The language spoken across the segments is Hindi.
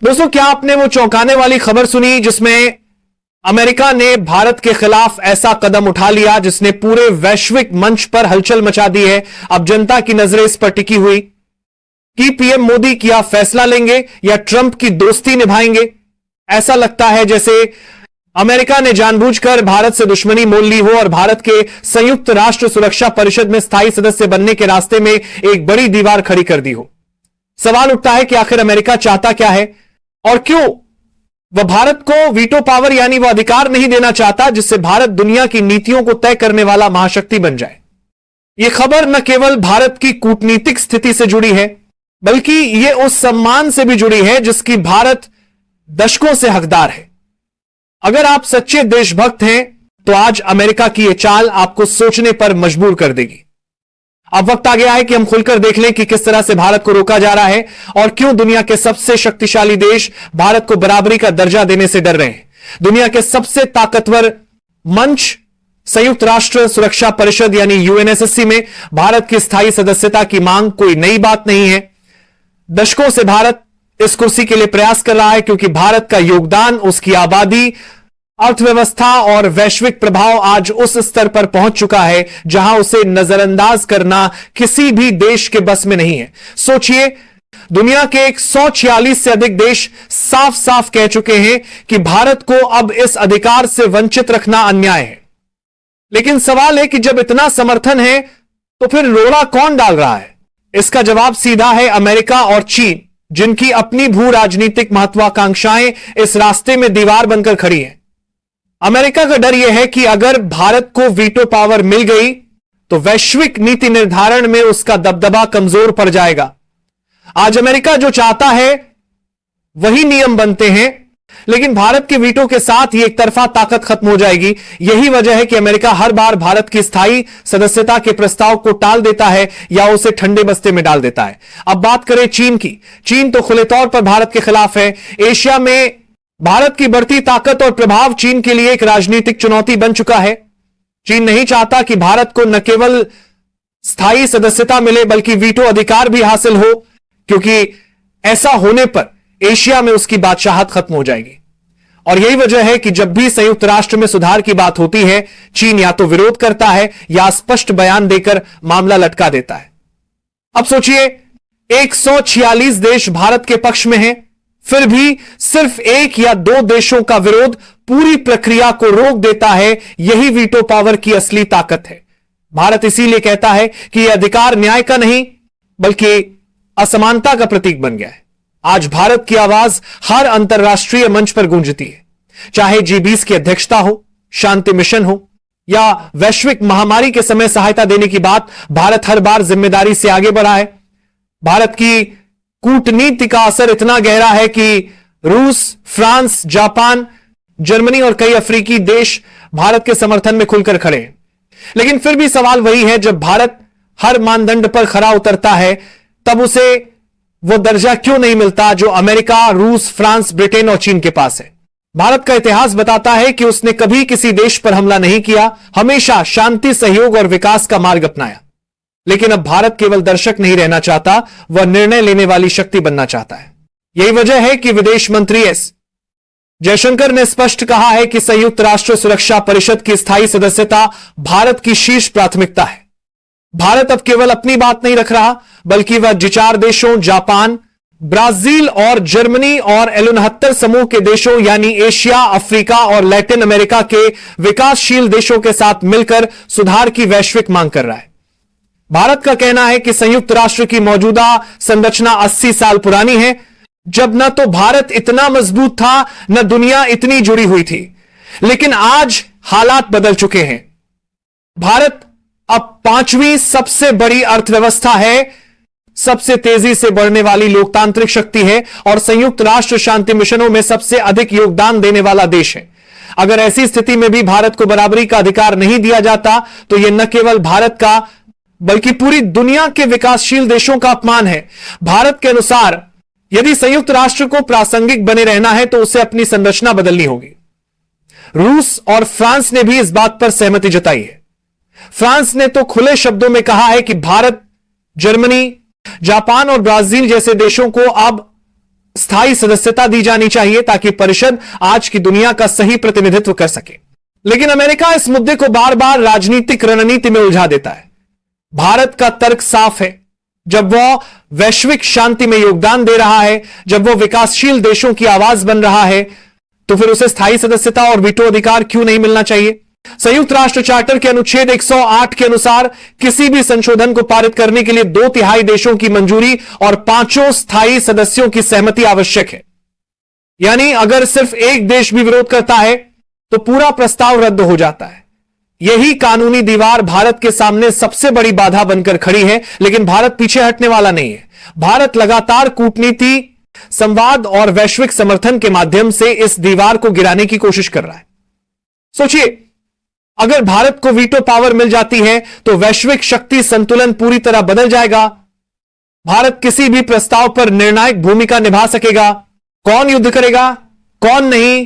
दोस्तों, क्या आपने वो चौंकाने वाली खबर सुनी जिसमें अमेरिका ने भारत के खिलाफ ऐसा कदम उठा लिया जिसने पूरे वैश्विक मंच पर हलचल मचा दी है। अब जनता की नजरें इस पर टिकी हुई कि पीएम मोदी क्या फैसला लेंगे या ट्रंप की दोस्ती निभाएंगे। ऐसा लगता है जैसे अमेरिका ने जानबूझकर भारत से दुश्मनी मोल ली हो और भारत के संयुक्त राष्ट्र सुरक्षा परिषद में स्थायी सदस्य बनने के रास्ते में एक बड़ी दीवार खड़ी कर दी हो। सवाल उठता है कि आखिर अमेरिका चाहता क्या है और क्यों वह भारत को वीटो पावर यानी वह अधिकार नहीं देना चाहता जिससे भारत दुनिया की नीतियों को तय करने वाला महाशक्ति बन जाए। यह खबर न केवल भारत की कूटनीतिक स्थिति से जुड़ी है बल्कि यह उस सम्मान से भी जुड़ी है जिसकी भारत दशकों से हकदार है। अगर आप सच्चे देशभक्त हैं तो आज अमेरिका की यह चाल आपको सोचने पर मजबूर कर देगी। अब वक्त आ गया है कि हम खुलकर देख लें कि किस तरह से भारत को रोका जा रहा है और क्यों दुनिया के सबसे शक्तिशाली देश भारत को बराबरी का दर्जा देने से डर रहे हैं। दुनिया के सबसे ताकतवर मंच संयुक्त राष्ट्र सुरक्षा परिषद यानी यूएनएससी में भारत की स्थायी सदस्यता की मांग कोई नई बात नहीं है। दशकों से भारत इस कुर्सी के लिए प्रयास कर रहा है क्योंकि भारत का योगदान, उसकी आबादी, अर्थव्यवस्था और वैश्विक प्रभाव आज उस स्तर पर पहुंच चुका है जहां उसे नजरअंदाज करना किसी भी देश के बस में नहीं है। सोचिए, दुनिया के 146 से अधिक देश साफ साफ कह चुके हैं कि भारत को अब इस अधिकार से वंचित रखना अन्याय है। लेकिन सवाल है कि जब इतना समर्थन है तो फिर रोड़ा कौन डाल रहा है? इसका जवाब सीधा है अमेरिका और चीन, जिनकी अपनी भू राजनीतिक महत्वाकांक्षाएं इस रास्ते में दीवार बनकर खड़ी हैं। अमेरिका का डर यह है कि अगर भारत को वीटो पावर मिल गई तो वैश्विक नीति निर्धारण में उसका दबदबा कमजोर पड़ जाएगा। आज अमेरिका जो चाहता है वही नियम बनते हैं, लेकिन भारत के वीटो के साथ ही एक तरफा ताकत खत्म हो जाएगी। यही वजह है कि अमेरिका हर बार भारत की स्थायी सदस्यता के प्रस्ताव को टाल देता है या उसे ठंडे बस्ते में डाल देता है। अब बात करें चीन की। चीन तो खुले तौर पर भारत के खिलाफ है। एशिया में भारत की बढ़ती ताकत और प्रभाव चीन के लिए एक राजनीतिक चुनौती बन चुका है। चीन नहीं चाहता कि भारत को न केवल स्थायी सदस्यता मिले बल्कि वीटो अधिकार भी हासिल हो, क्योंकि ऐसा होने पर एशिया में उसकी बादशाहत खत्म हो जाएगी। और यही वजह है कि जब भी संयुक्त राष्ट्र में सुधार की बात होती है, चीन या तो विरोध करता है या स्पष्ट बयान देकर मामला लटका देता है। अब सोचिए, 146 देश भारत के पक्ष में हैं, फिर भी सिर्फ एक या दो देशों का विरोध पूरी प्रक्रिया को रोक देता है। यही वीटो पावर की असली ताकत है। भारत इसीलिए कहता है कि यह अधिकार न्याय का नहीं बल्कि असमानता का प्रतीक बन गया है। आज भारत की आवाज हर अंतर्राष्ट्रीय मंच पर गूंजती है, चाहे G20 की अध्यक्षता हो, शांति मिशन हो या वैश्विक महामारी के समय सहायता देने की बात। भारत हर बार जिम्मेदारी से आगे बढ़ा है। भारत की कूटनीति का असर इतना गहरा है कि रूस, फ्रांस, जापान, जर्मनी और कई अफ्रीकी देश भारत के समर्थन में खुलकर खड़े हैं। लेकिन फिर भी सवाल वही है, जब भारत हर मानदंड पर खरा उतरता है तब उसे वो दर्जा क्यों नहीं मिलता जो अमेरिका, रूस, फ्रांस, ब्रिटेन और चीन के पास है। भारत का इतिहास बताता है कि उसने कभी किसी देश पर हमला नहीं किया, हमेशा शांति, सहयोग और विकास का मार्ग अपनाया। लेकिन अब भारत केवल दर्शक नहीं रहना चाहता, वह निर्णय लेने वाली शक्ति बनना चाहता है। यही वजह है कि विदेश मंत्री एस जयशंकर ने स्पष्ट कहा है कि संयुक्त राष्ट्र सुरक्षा परिषद की स्थायी सदस्यता भारत की शीर्ष प्राथमिकता है। भारत अब केवल अपनी बात नहीं रख रहा बल्कि वह G4 देशों, जापान, ब्राजील और जर्मनी और L69 समूह के देशों यानी एशिया, अफ्रीका और लैटिन अमेरिका के विकासशील देशों के साथ मिलकर सुधार की वैश्विक मांग कर रहा है। भारत का कहना है कि संयुक्त राष्ट्र की मौजूदा संरचना 80 साल पुरानी है, जब न तो भारत इतना मजबूत था न दुनिया इतनी जुड़ी हुई थी। लेकिन आज हालात बदल चुके हैं। भारत अब 5वीं सबसे बड़ी अर्थव्यवस्था है, सबसे तेजी से बढ़ने वाली लोकतांत्रिक शक्ति है और संयुक्त राष्ट्र शांति मिशनों में सबसे अधिक योगदान देने वाला देश है। अगर ऐसी स्थिति में भी भारत को बराबरी का अधिकार नहीं दिया जाता तो यह न केवल भारत का बल्कि पूरी दुनिया के विकासशील देशों का अपमान है। भारत के अनुसार यदि संयुक्त राष्ट्र को प्रासंगिक बने रहना है तो उसे अपनी संरचना बदलनी होगी। रूस और फ्रांस ने भी इस बात पर सहमति जताई है। फ्रांस ने तो खुले शब्दों में कहा है कि भारत, जर्मनी, जापान और ब्राजील जैसे देशों को अब स्थायी सदस्यता दी जानी चाहिए ताकि परिषद आज की दुनिया का सही प्रतिनिधित्व कर सके। लेकिन अमेरिका इस मुद्दे को बार बार राजनीतिक रणनीति में उलझा देता है। भारत का तर्क साफ है, जब वह वैश्विक शांति में योगदान दे रहा है, जब वह विकासशील देशों की आवाज बन रहा है, तो फिर उसे स्थायी सदस्यता और वीटो अधिकार क्यों नहीं मिलना चाहिए? संयुक्त राष्ट्र चार्टर के अनुच्छेद 108 के अनुसार किसी भी संशोधन को पारित करने के लिए 2/3 देशों की मंजूरी और 5 स्थायी सदस्यों की सहमति आवश्यक है। यानी अगर सिर्फ एक देश भी विरोध करता है तो पूरा प्रस्ताव रद्द हो जाता है। यही कानूनी दीवार भारत के सामने सबसे बड़ी बाधा बनकर खड़ी है, लेकिन भारत पीछे हटने वाला नहीं है। भारत लगातार कूटनीति, संवाद और वैश्विक समर्थन के माध्यम से इस दीवार को गिराने की कोशिश कर रहा है। सोचिए, अगर भारत को वीटो पावर मिल जाती है तो वैश्विक शक्ति संतुलन पूरी तरह बदल जाएगा। भारत किसी भी प्रस्ताव पर निर्णायक भूमिका निभा सकेगा। कौन युद्ध करेगा, कौन नहीं,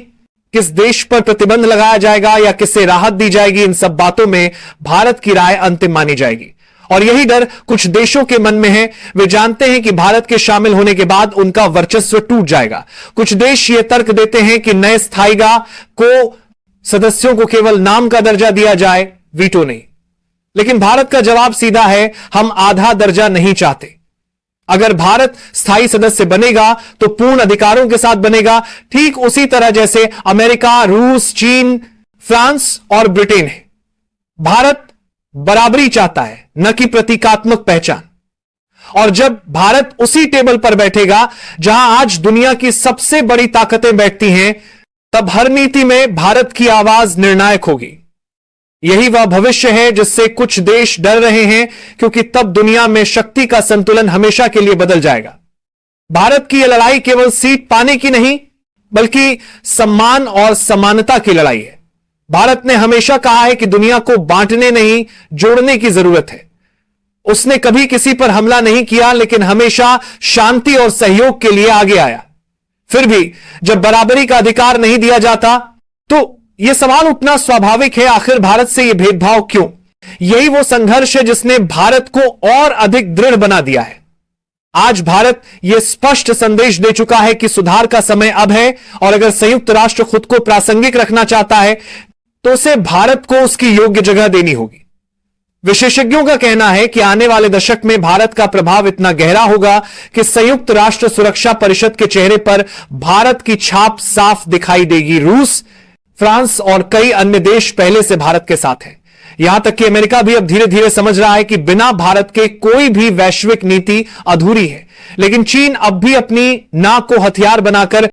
किस देश पर प्रतिबंध लगाया जाएगा या किससे राहत दी जाएगी, इन सब बातों में भारत की राय अंतिम मानी जाएगी। और यही डर कुछ देशों के मन में है। वे जानते हैं कि भारत के शामिल होने के बाद उनका वर्चस्व टूट जाएगा। कुछ देश ये तर्क देते हैं कि नए स्थायीगा को सदस्यों को केवल नाम का दर्जा दिया जाए, वीटो नहीं। लेकिन भारत का जवाब सीधा है, हम आधा दर्जा नहीं चाहते। अगर भारत स्थायी सदस्य बनेगा तो पूर्ण अधिकारों के साथ बनेगा, ठीक उसी तरह जैसे अमेरिका, रूस, चीन, फ्रांस और ब्रिटेन है। भारत बराबरी चाहता है, न कि प्रतीकात्मक पहचान। और जब भारत उसी टेबल पर बैठेगा जहां आज दुनिया की सबसे बड़ी ताकतें बैठती हैं, तब हर नीति में भारत की आवाज निर्णायक होगी। यही वह भविष्य है जिससे कुछ देश डर रहे हैं, क्योंकि तब दुनिया में शक्ति का संतुलन हमेशा के लिए बदल जाएगा। भारत की यह लड़ाई केवल सीट पाने की नहीं, बल्कि सम्मान और समानता की लड़ाई है। भारत ने हमेशा कहा है कि दुनिया को बांटने नहीं, जोड़ने की जरूरत है। उसने कभी किसी पर हमला नहीं किया, लेकिन हमेशा शांति और सहयोग के लिए आगे आया। फिर भी जब बराबरी का अधिकार नहीं दिया जाता तो यह सवाल उठना स्वाभाविक है, आखिर भारत से यह भेदभाव क्यों? यही वो संघर्ष है जिसने भारत को और अधिक दृढ़ बना दिया है। आज भारत यह स्पष्ट संदेश दे चुका है कि सुधार का समय अब है, और अगर संयुक्त राष्ट्र खुद को प्रासंगिक रखना चाहता है तो उसे भारत को उसकी योग्य जगह देनी होगी। विशेषज्ञों का कहना है कि आने वाले दशक में भारत का प्रभाव इतना गहरा होगा कि संयुक्त राष्ट्र सुरक्षा परिषद के चेहरे पर भारत की छाप साफ दिखाई देगी। रूस, फ्रांस और कई अन्य देश पहले से भारत के साथ हैं। यहां तक कि अमेरिका भी अब धीरे धीरे समझ रहा है कि बिना भारत के कोई भी वैश्विक नीति अधूरी है। लेकिन चीन अब भी अपनी नाक को हथियार बनाकर